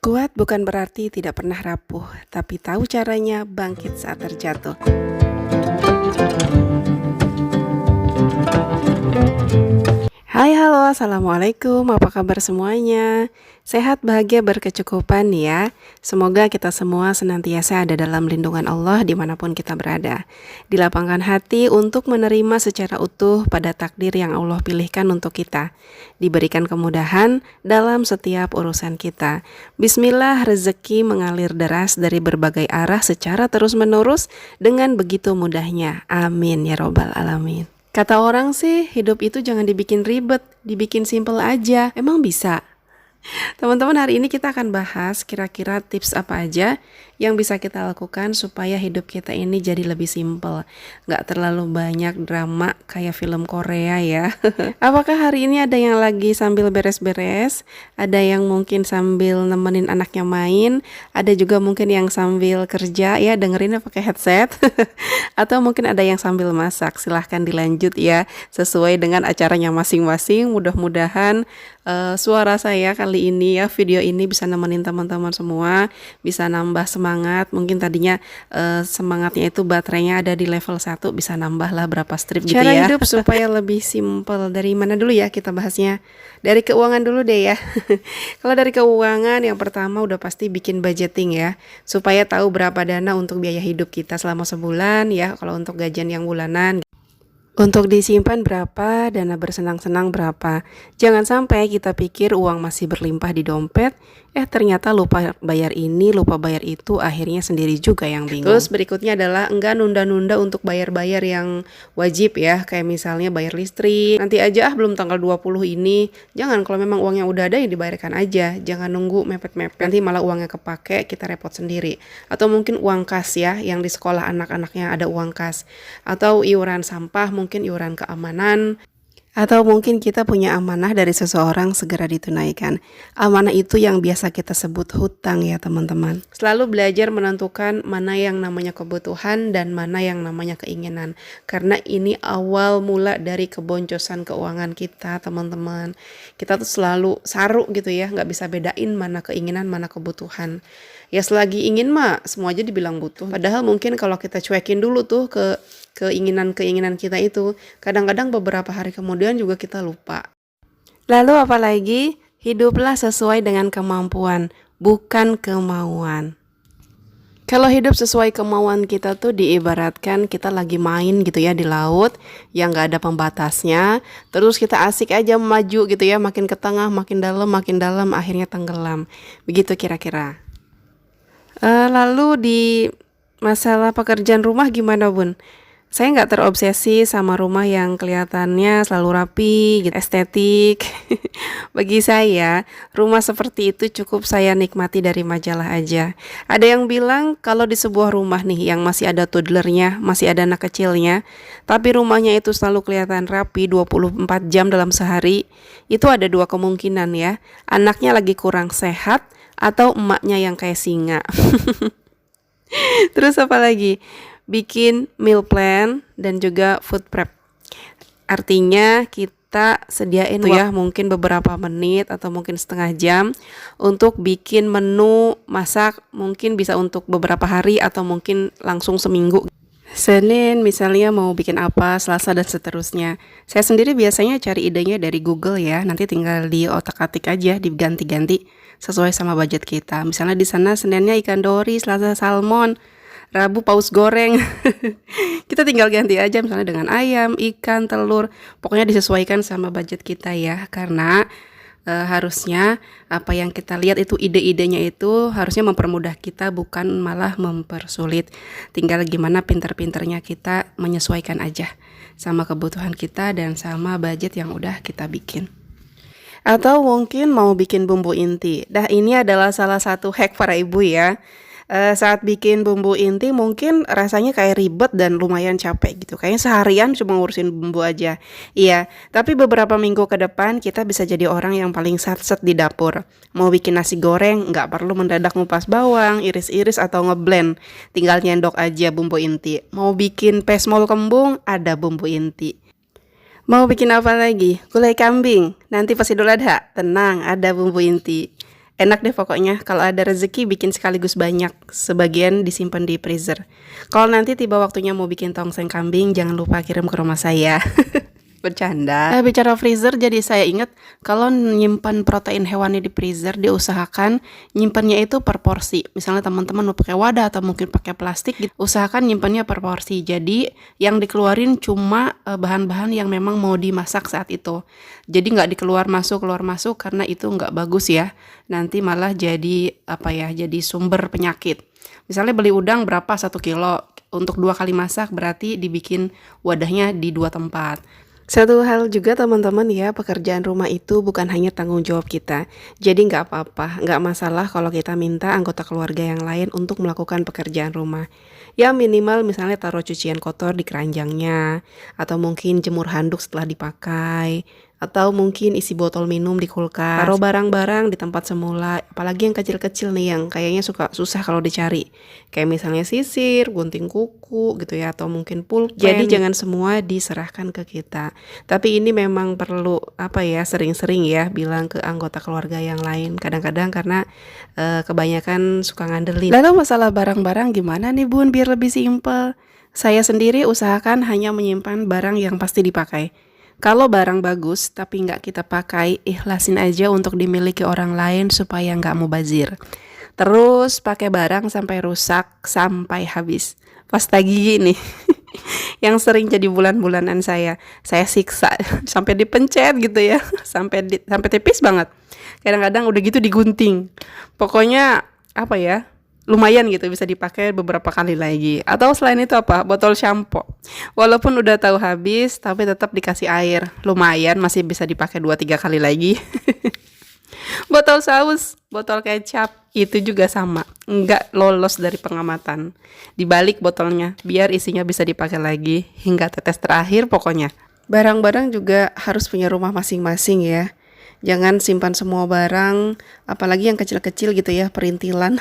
Kuat bukan berarti tidak pernah rapuh, tapi tahu caranya bangkit saat terjatuh. Hai halo, assalamualaikum, apa kabar semuanya? Sehat, bahagia, berkecukupan ya. Semoga kita semua senantiasa ada dalam lindungan Allah dimanapun kita berada. Dilapangkan hati untuk menerima secara utuh pada takdir yang Allah pilihkan untuk kita. Diberikan kemudahan dalam setiap urusan kita. Bismillah, rezeki mengalir deras dari berbagai arah secara terus-menerus dengan begitu mudahnya. Amin ya robbal alamin. Kata orang sih, hidup itu jangan dibikin ribet, dibikin simple aja. Emang bisa? Teman-teman, hari ini kita akan bahas kira-kira tips apa aja yang bisa kita lakukan supaya hidup kita ini jadi lebih simpel. Nggak terlalu banyak drama kayak film Korea ya. Apakah hari ini ada yang lagi sambil beres-beres? Ada yang mungkin sambil nemenin anaknya main? Ada juga mungkin yang sambil kerja ya, dengerinnya pakai headset? Atau mungkin ada yang sambil masak? Silahkan dilanjut ya, sesuai dengan acaranya masing-masing. Mudah-mudahan suara saya kali ini ya, video ini bisa nemenin teman-teman semua, bisa nambah semangat. Mungkin tadinya semangatnya itu baterainya ada di level 1, bisa nambah lah berapa strip gitu ya. Cara hidup supaya lebih simple, dari mana dulu ya kita bahasnya? Dari keuangan dulu deh ya. Kalau dari keuangan, yang pertama udah pasti bikin budgeting ya, supaya tahu berapa dana untuk biaya hidup kita selama sebulan ya. Kalau untuk gajian yang bulanan, untuk disimpan berapa, dana bersenang-senang berapa. Jangan sampai kita pikir uang masih berlimpah di dompet, ternyata lupa bayar ini, lupa bayar itu, akhirnya sendiri juga yang bingung. Terus berikutnya adalah enggak nunda-nunda untuk bayar-bayar yang wajib ya, kayak misalnya bayar listrik. Nanti aja belum tanggal 20 ini. Jangan, kalau memang uangnya udah ada ya dibayarkan aja. Jangan nunggu mepet-mepet, nanti malah uangnya kepake, kita repot sendiri. Atau mungkin uang kas ya, yang di sekolah anak-anaknya ada uang kas. Atau iuran sampah, mungkin iuran keamanan, atau mungkin kita punya amanah dari seseorang, segera ditunaikan. Amanah itu yang biasa kita sebut hutang ya teman-teman. Selalu belajar menentukan mana yang namanya kebutuhan dan mana yang namanya keinginan. Karena ini awal mula dari keboncosan keuangan kita teman-teman. Kita tuh selalu saru gitu ya, nggak bisa bedain mana keinginan, mana kebutuhan. Ya selagi ingin mah semua aja dibilang butuh. Padahal mungkin kalau kita cuekin dulu tuh ke keinginan-keinginan kita itu, kadang-kadang beberapa hari kemudian juga kita lupa. Lalu apalagi, hiduplah sesuai dengan kemampuan, bukan kemauan. Kalau hidup sesuai kemauan kita tuh diibaratkan kita lagi main gitu ya di laut yang gak ada pembatasnya. Terus kita asik aja maju gitu ya, makin ke tengah, makin dalam, akhirnya tenggelam. Begitu kira-kira. Lalu di masalah pekerjaan rumah gimana Bun? Saya nggak terobsesi sama rumah yang kelihatannya selalu rapi, gitu, estetik. Bagi saya, rumah seperti itu cukup saya nikmati dari majalah aja. Ada yang bilang kalau di sebuah rumah nih yang masih ada toddlernya, masih ada anak kecilnya, tapi rumahnya itu selalu kelihatan rapi 24 jam dalam sehari, itu ada dua kemungkinan ya. Anaknya lagi kurang sehat atau emaknya yang kayak singa. Terus apa lagi? Bikin meal plan dan juga food prep. Artinya kita sediain ya mungkin beberapa menit atau mungkin setengah jam untuk bikin menu masak, mungkin bisa untuk beberapa hari atau mungkin langsung seminggu. Senin misalnya mau bikin apa, Selasa dan seterusnya. Saya sendiri biasanya cari idenya dari Google ya, nanti tinggal di otak-atik aja, diganti-ganti sesuai sama budget kita. Misalnya di sana Seninnya ikan dori, Selasa salmon, Rabu paus goreng. Kita tinggal ganti aja misalnya dengan ayam, ikan, telur. Pokoknya disesuaikan sama budget kita ya. Karena harusnya apa yang kita lihat itu ide-idenya itu harusnya mempermudah kita, bukan malah mempersulit. Tinggal gimana pinter-pinternya kita menyesuaikan aja sama kebutuhan kita dan sama budget yang udah kita bikin. Atau mungkin mau bikin bumbu inti. Dah, ini adalah salah satu hack para ibu ya. Saat bikin bumbu inti mungkin rasanya kayak ribet dan lumayan capek gitu. Kayaknya seharian cuma ngurusin bumbu aja. Iya, tapi beberapa minggu ke depan kita bisa jadi orang yang paling satset di dapur. Mau bikin nasi goreng, nggak perlu mendadak ngupas bawang, iris-iris atau ngeblend. Tinggal nyendok aja bumbu inti. Mau bikin pesmol kembung, ada bumbu inti. Mau bikin apa lagi? Gulai kambing, nanti pas Idul Adha, tenang, ada bumbu inti. Enak deh pokoknya, kalau ada rezeki bikin sekaligus banyak, sebagian disimpan di freezer. Kalau nanti tiba waktunya mau bikin tongseng kambing, jangan lupa kirim ke rumah saya. Bercanda. Bicara freezer, jadi saya ingat kalau nyimpan protein hewani di freezer, diusahakan nyimpannya itu per porsi. Misalnya teman-teman mau pakai wadah atau mungkin pakai plastik, gitu, usahakan nyimpannya per porsi. Jadi yang dikeluarin cuma bahan-bahan yang memang mau dimasak saat itu. Jadi nggak keluar masuk karena itu nggak bagus ya. Nanti malah jadi jadi sumber penyakit. Misalnya beli udang berapa 1 kilo, untuk 2 kali masak berarti dibikin wadahnya di 2 tempat. Satu hal juga teman-teman ya, pekerjaan rumah itu bukan hanya tanggung jawab kita. Jadi nggak apa-apa, nggak masalah kalau kita minta anggota keluarga yang lain untuk melakukan pekerjaan rumah. Ya minimal misalnya taruh cucian kotor di keranjangnya, atau mungkin jemur handuk setelah dipakai, atau mungkin isi botol minum di kulkas, taruh barang-barang di tempat semula, apalagi yang kecil-kecil nih yang kayaknya susah kalau dicari. Kayak misalnya sisir, gunting kuku gitu ya, atau mungkin pulpen. Jadi jangan semua diserahkan ke kita. Tapi ini memang perlu sering-sering ya bilang ke anggota keluarga yang lain. Kadang-kadang karena kebanyakan suka ngandelin. Lalu masalah barang-barang gimana nih Bun biar lebih simpel? Saya sendiri usahakan hanya menyimpan barang yang pasti dipakai. Kalau barang bagus tapi nggak kita pakai, ikhlasin aja untuk dimiliki orang lain supaya nggak mubazir. Terus pakai barang sampai rusak, sampai habis. Pas tagih nih, yang sering jadi bulan-bulanan saya siksa sampai dipencet gitu ya, sampai tipis banget. Kadang-kadang udah gitu digunting. Pokoknya lumayan gitu, bisa dipakai beberapa kali lagi. Atau selain itu botol shampoo, walaupun udah tahu habis tapi tetap dikasih air, lumayan masih bisa dipakai 2-3 kali lagi. Botol saus, botol kecap itu juga sama, nggak lolos dari pengamatan. Dibalik botolnya biar isinya bisa dipakai lagi hingga tetes terakhir pokoknya. Barang-barang juga harus punya rumah masing-masing ya. Jangan simpan semua barang, apalagi yang kecil-kecil gitu ya, perintilan.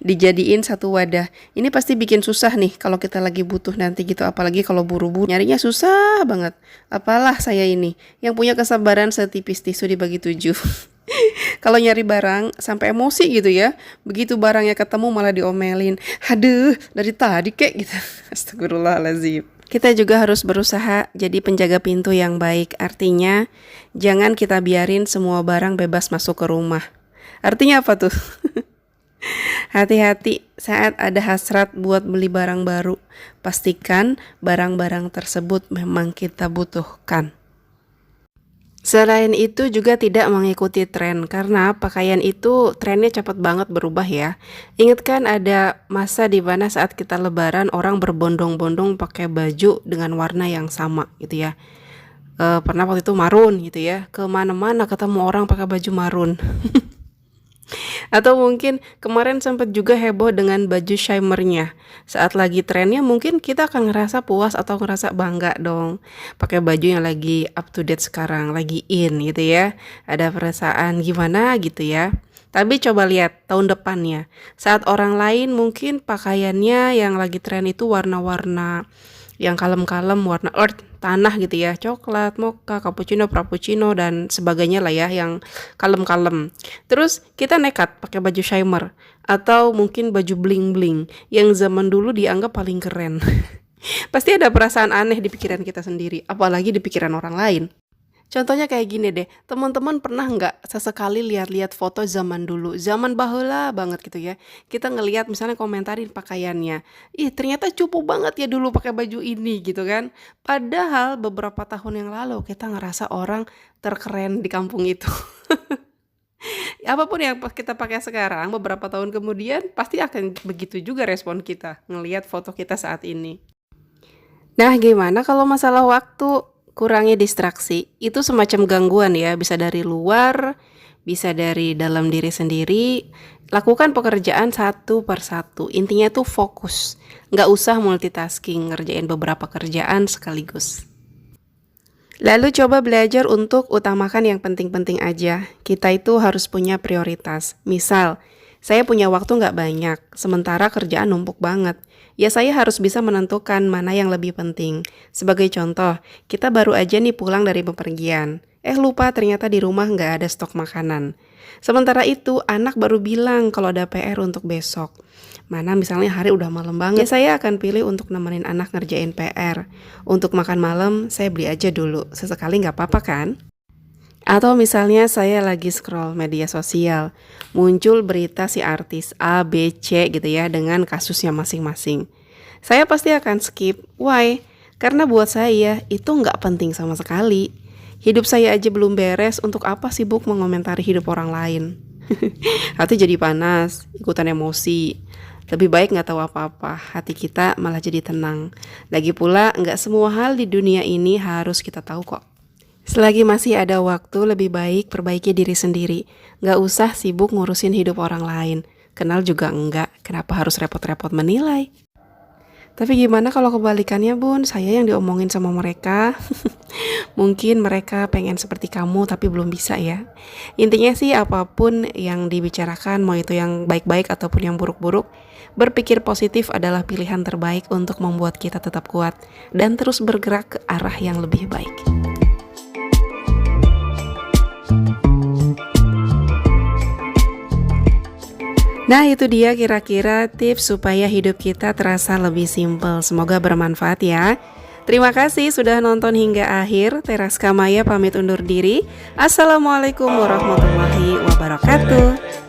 Dijadiin satu wadah. Ini pasti bikin susah nih kalau kita lagi butuh nanti gitu, apalagi kalau buru-buru nyarinya susah banget. Apalah saya ini yang punya kesabaran setipis tisu dibagi 7. Kalau nyari barang sampai emosi gitu ya, begitu barangnya ketemu malah diomelin. Aduh, dari tadi kek gitu. Astagfirullahaladzim. Kita juga harus berusaha jadi penjaga pintu yang baik. Artinya jangan kita biarin semua barang bebas masuk ke rumah. Artinya apa tuh? Hati-hati saat ada hasrat buat beli barang baru. Pastikan barang-barang tersebut memang kita butuhkan. Selain itu juga tidak mengikuti tren, karena pakaian itu trennya cepat banget berubah ya. Ingat kan ada masa di mana saat kita lebaran orang berbondong-bondong pakai baju dengan warna yang sama gitu ya. Pernah waktu itu marun gitu ya, kemana-mana ketemu orang pakai baju marun. Atau mungkin kemarin sempat juga heboh dengan baju shimmernya. Saat lagi trennya mungkin kita akan ngerasa puas atau ngerasa bangga dong. Pakai baju yang lagi up to date sekarang, lagi in gitu ya. Ada perasaan gimana gitu ya. Tapi coba lihat tahun depannya. Saat orang lain mungkin pakaiannya yang lagi tren itu warna-warna yang kalem-kalem, warna earth, tanah gitu ya, coklat, mocha, cappuccino, frappuccino dan sebagainya lah ya, yang kalem-kalem. Terus kita nekat pakai baju shimmer atau mungkin baju bling-bling yang zaman dulu dianggap paling keren. Pasti ada perasaan aneh di pikiran kita sendiri, apalagi di pikiran orang lain. Contohnya kayak gini deh, teman-teman pernah nggak sesekali lihat-lihat foto zaman dulu, zaman baheula banget gitu ya. Kita ngelihat misalnya komentarin pakaiannya, ih ternyata cupu banget ya dulu pakai baju ini gitu kan. Padahal beberapa tahun yang lalu kita ngerasa orang terkeren di kampung itu. Apapun yang kita pakai sekarang, beberapa tahun kemudian pasti akan begitu juga respon kita ngelihat foto kita saat ini. Nah, gimana kalau masalah waktu? Kurangi distraksi, itu semacam gangguan ya, bisa dari luar, bisa dari dalam diri sendiri. Lakukan pekerjaan satu per satu, intinya tuh fokus. Nggak usah multitasking, ngerjain beberapa kerjaan sekaligus. Lalu coba belajar untuk utamakan yang penting-penting aja. Kita itu harus punya prioritas. Misal, saya punya waktu nggak banyak, sementara kerjaan numpuk banget. Ya saya harus bisa menentukan mana yang lebih penting. Sebagai contoh, kita baru aja nih pulang dari bepergian. Lupa ternyata di rumah nggak ada stok makanan. Sementara itu, anak baru bilang kalau ada PR untuk besok. Mana misalnya hari udah malam banget, ya saya akan pilih untuk nemenin anak ngerjain PR. Untuk makan malam, saya beli aja dulu. Sesekali nggak apa-apa kan? Atau misalnya saya lagi scroll media sosial, muncul berita si artis A, B, C gitu ya dengan kasusnya masing-masing. Saya pasti akan skip. Why? Karena buat saya itu nggak penting sama sekali. Hidup saya aja belum beres, untuk apa sibuk mengomentari hidup orang lain? Hati jadi panas, ikutan emosi. Lebih baik nggak tahu apa-apa, hati kita malah jadi tenang. Lagi pula nggak semua hal di dunia ini harus kita tahu kok. Selagi masih ada waktu, lebih baik perbaiki diri sendiri. Nggak usah sibuk ngurusin hidup orang lain. Kenal juga enggak, kenapa harus repot-repot menilai? Tapi gimana kalau kebalikannya bun, saya yang diomongin sama mereka? Mungkin mereka pengen seperti kamu tapi belum bisa ya. Intinya sih apapun yang dibicarakan, mau itu yang baik-baik ataupun yang buruk-buruk, berpikir positif adalah pilihan terbaik untuk membuat kita tetap kuat dan terus bergerak ke arah yang lebih baik. Nah itu dia kira-kira tips supaya hidup kita terasa lebih simpel. Semoga bermanfaat ya. Terima kasih sudah nonton hingga akhir. Teraska Maya pamit undur diri. Assalamualaikum warahmatullahi wabarakatuh.